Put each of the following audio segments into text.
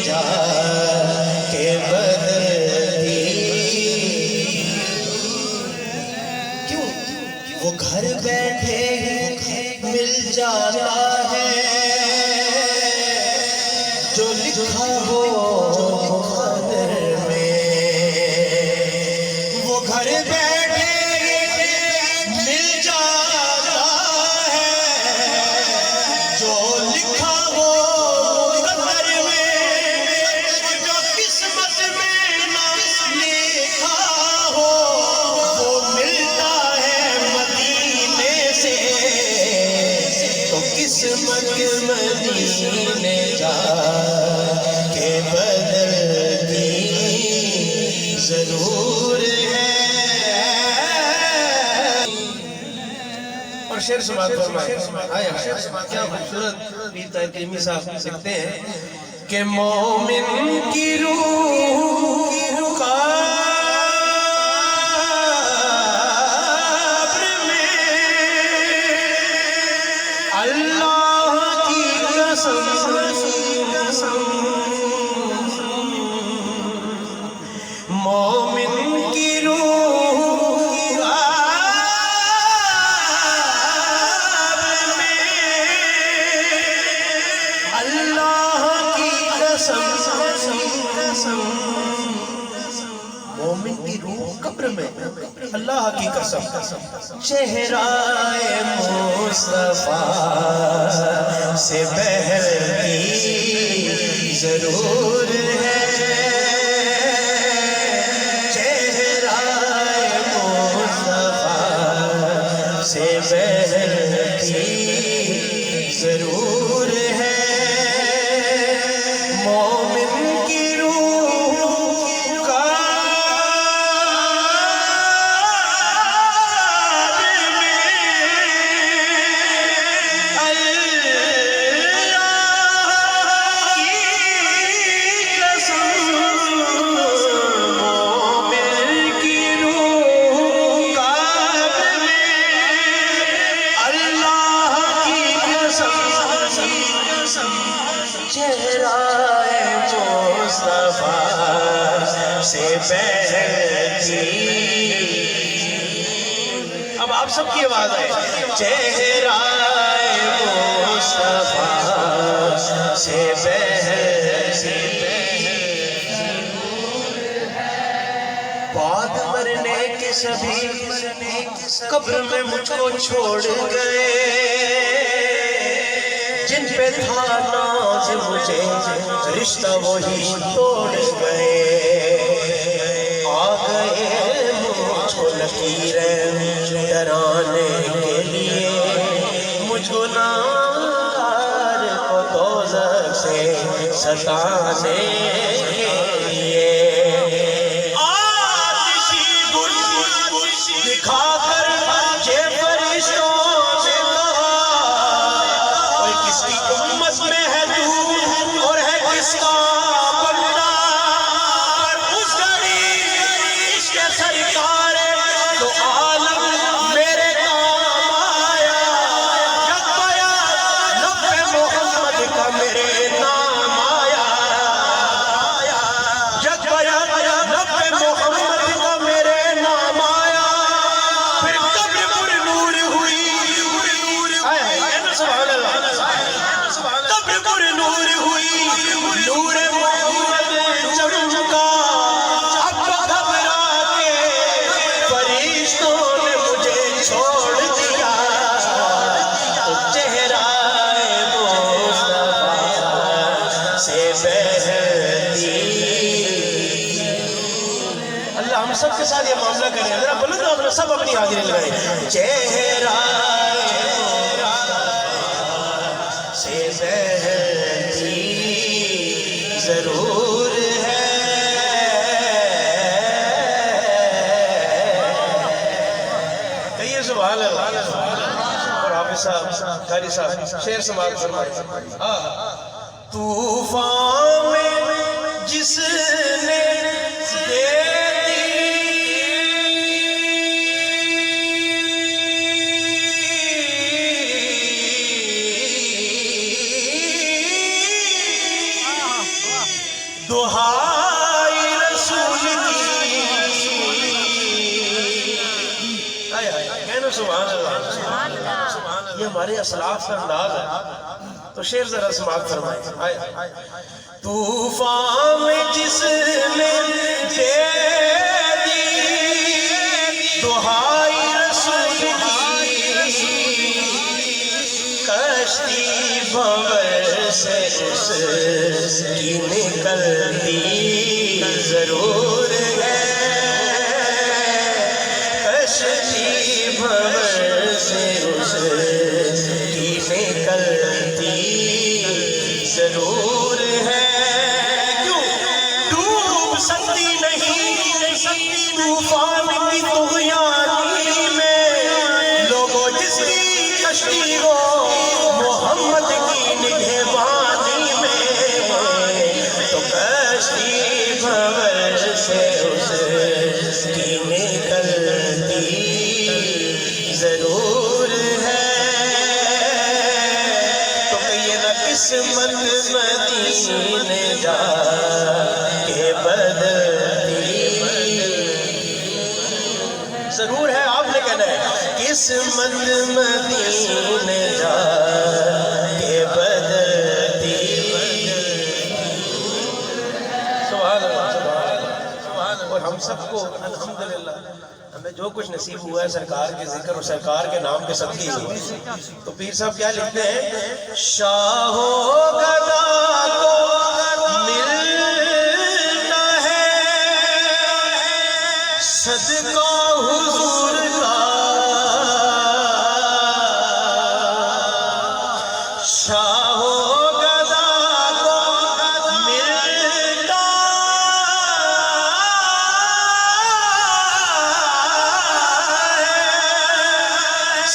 جا کے بدل دی. کیوں وہ گھر بیٹھے مل جاتا ہے جو لکھا ہو مقدر میں. وہ گھر بیٹھے مل جاتا ہے جو لکھا ہو مقدر میں. جو قسمت میں نہ لکھا ہو وہ ملتا ہے مدینے سے. تو قسمت مدینے جا کے بدل دی ضرور ہے. اور شعر سماعت فرمائے. کیا خوبصورت پیر طاہر کریمی صاحب لکھتے ہیں کہ مومن کی روح قبر میں اللہ کی قسم مومن کی روح قبر میں اللہ کی قسم. مومن کی روح قبر میں اللہ کی قسم. چہرہ مصطفیٰ سے بہرتی ضرور ہے. چہرہ مصطفیٰ سے بہرتی ضرور ہے. مومن کی روح قبر میں اللہ کی قسم. مومن کی روح قبر میں اللہ کی قسم. چہرہ مصطفیٰ سے بہرتی. اب آپ سب کی آواز آئے. چہرہ مصطفیٰ سے بہرتی. بعد مرنے کے سبھی قبر میں مجھ کو چھوڑ گئے. جن پہ تھا ناز مجھے رشتہ وہی توڑ گئے. آ گئے مجھ کو لکیریں ڈرانے کے لیے. مجھ گناہگار کو دوزخ سے ستانے کے لیے. آتشی گل دکھا کر یہ فرشتوں سے کہا کوئی کس کی امت میں ہے تو اور ہے کس کا بندہ. اس گھڑی عشق سرکار تو عالم میرے کام آیا. جگ پایا لب محمد کا میرے نام آیا. جگ پایا لب محمد کا میرے نام آیا. پھر قبر پر نور ہوئی. سبحان اللہ. قبر پر نور ہوئی. نور محمد چمکا. اب گھبرا کے فرشتوں نے مجھے چھوڑ دیا. تو چہرہ مصطفیٰ سے بہرتی. اللہ ہم سب کے ساتھ یہ معاملہ کریں. ذرا بلند آپ نے سب اپنی حاضری لگائیں. چہرہ سے بہرتی ضرور ہے. کہیے سبحان اللہ. اور حافظ صاحب قاری صاحب شعر سماعت فرمائے. طوفان میں جس نے دہائی رسول کی، کہنا سبحان اللہ، یہ ہمارے اسلاف کا انداز ہے. تو شعر ذرا سماعت فرمائیں. طوفان میں جس نے دے دی دہائی رسول کی، کشتی بھنور سے اس کی نکلتی ضرور ہے، کشتی بھنور سے اس کی نکلتی ضرور ہے. کیوں ڈوب سکتی نہیں طوفان کی طغیانی میں، لوگوں جس کی کشتی ہو محمد کی نگہبانی میں، تو کشتی بھنور سے اس کی نکلتی ضرور ہے. تو کہیے نا قسمت مدینے جا کے بدلتی ضرور ہے. آپ نے کہنا ہے قسمت مدینے جا کے بدلتی. سبحان اللہ، سبحان اللہ. اور ہم سب کو الحمدللہ ہمیں جو کچھ نصیب ہوا ہے سرکار کے ذکر اور سرکار کے نام کے صدقے ہی. تو پیر صاحب کیا لکھتے ہیں؟ شاہ و گدا کو ملنا ہے صدقہ حضور کا، شاہ و گدا کو ملتا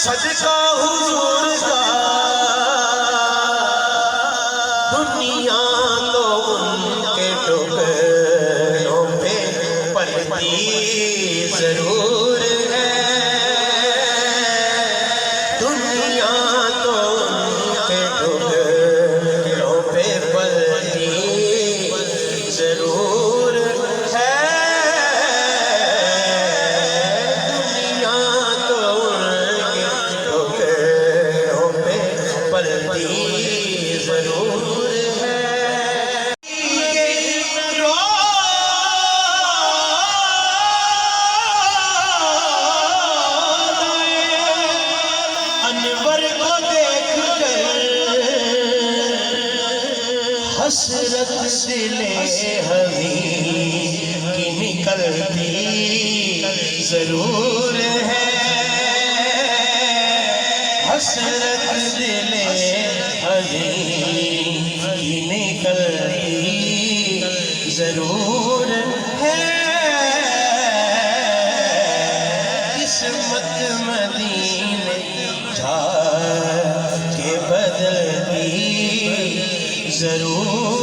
صدقہ حضور کا. دنیا تو ان کے ٹکڑوں پہ پلتی ضرور ہے، دنیا تو ان کے ٹکڑوں پہ پلتی ضرور ہے، دنیا تو ان کے ٹکڑوں پہ پلتی ضرور ہے. انور کو دیکھ کر حسرت دل حزین کی نکلتی ضرور ہے، حسرت دل حزین کی نکلتی ضرور ہے. قسمت مدینے جا کے بدلتی ضرور